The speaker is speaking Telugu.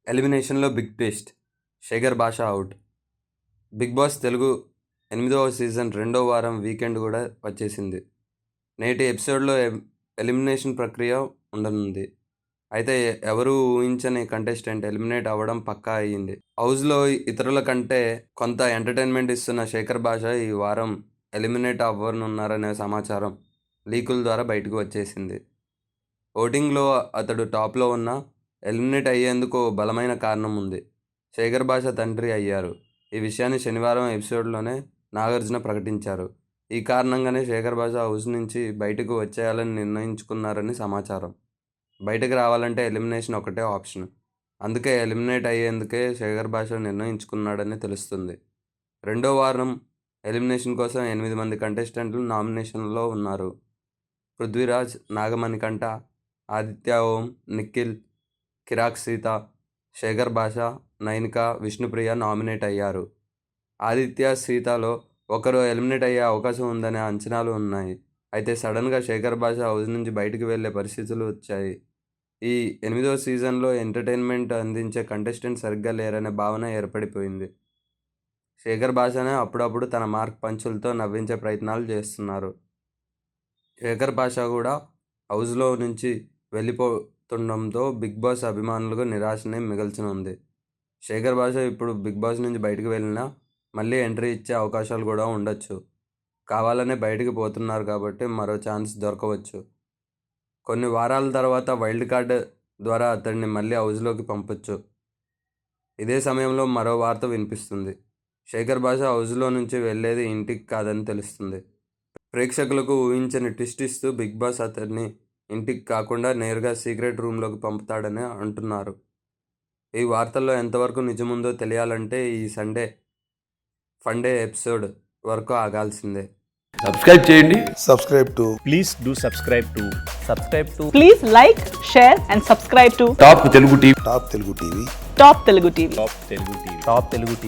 ఎలిమినేషన్లో బిగ్ ట్విస్ట్, శేఖర్ భాష అవుట్. బిగ్ బాస్ తెలుగు 8వ సీజన్ 2వ వారం వీకెండ్ కూడా వచ్చేసింది. నేటి ఎపిసోడ్లో ఎలిమినేషన్ ప్రక్రియ ఉండనుంది. అయితే ఎవరూ ఊహించని కంటెస్టెంట్ ఎలిమినేట్ అవ్వడం పక్కా అయ్యింది. హౌస్లో ఇతరుల కంటే కొంత ఎంటర్టైన్మెంట్ ఇస్తున్న శేఖర్ భాష ఈ వారం ఎలిమినేట్ అవ్వనున్నారనే సమాచారం లీకుల ద్వారా బయటకు వచ్చేసింది. ఓటింగ్లో అతడు టాప్లో ఉన్న ఎలిమినేట్ అయ్యేందుకు బలమైన కారణం ఉంది. శేఖర్ భాష తండ్రి అయ్యారు. ఈ విషయాన్ని శనివారం ఎపిసోడ్లోనే నాగార్జున ప్రకటించారు. ఈ కారణంగానే శేఖర్ భాష హౌస్ నుంచి బయటకు వచ్చేయాలని నిర్ణయించుకున్నారని సమాచారం. బయటకు రావాలంటే ఎలిమినేషన్ ఒకటే ఆప్షన్. అందుకే ఎలిమినేట్ అయ్యేందుకే శేఖర్ భాష నిర్ణయించుకున్నాడని తెలుస్తుంది. 2వ వారం ఎలిమినేషన్ కోసం 8 మంది కంటెస్టెంట్లు నామినేషన్లో ఉన్నారు. పృథ్వీరాజ్, నాగమణికంఠ, ఆదిత్య ఓం, నిఖిల్, కిరాక్ సీత, శేఖర్ భాష, నైనిక, విష్ణుప్రియ నామినేట్ అయ్యారు. ఆదిత్య, సీతలో ఒకరు ఎలిమినేట్ అయ్యే అవకాశం ఉందనే అంచనాలు ఉన్నాయి. అయితే సడన్గా శేఖర్ భాష హౌస్ నుంచి బయటకు వెళ్లే పరిస్థితులు వచ్చాయి. ఈ 8వ సీజన్లో ఎంటర్టైన్మెంట్ అందించే కంటెస్టెంట్ సరిగ్గా లేరనే భావన ఏర్పడిపోయింది. శేఖర్ భాషనే అప్పుడప్పుడు తన మార్క్ పంచులతో నవ్వించే ప్రయత్నాలు చేస్తున్నారు. శేఖర్ భాష కూడా హౌస్లో నుంచి వెళ్ళిపోతుండడంతో బిగ్ బాస్ అభిమానులకు నిరాశనే మిగల్చనుంది. శేఖర్ భాష ఇప్పుడు బిగ్ బాస్ నుంచి బయటకు వెళ్ళినా మళ్ళీ ఎంట్రీ ఇచ్చే అవకాశాలు కూడా ఉండొచ్చు. కావాలనే బయటికి పోతున్నారు కాబట్టి మరో ఛాన్స్ దొరకవచ్చు. కొన్ని వారాల తర్వాత వైల్డ్ కార్డ్ ద్వారా అతడిని మళ్ళీ హౌస్లోకి పంపొచ్చు. ఇదే సమయంలో మరో వార్త వినిపిస్తుంది. శేఖర్ భాష హౌస్లో నుంచి వెళ్ళేది ఇంటికి కాదని తెలుస్తుంది. ప్రేక్షకులకు ఊహించని ట్విస్ట్ ఇస్తూ బిగ్ బాస్ అతడిని ఇంటికి కాకుండా నేరుగా సీక్రెట్ రూమ్లోకి పంపుతాడని అంటున్నారు. ఈ వార్తల్లో ఎంతవరకు నిజముందో తెలియాలంటే ఈ సండే ఫండే ఎపిసోడ్ వరకు ఆగాల్సిందే. సబ్స్క్రైబ్ చేయండి. Please do subscribe to Please like, share and subscribe to top Telugu TV. Top Telugu TV. Top Telugu TV.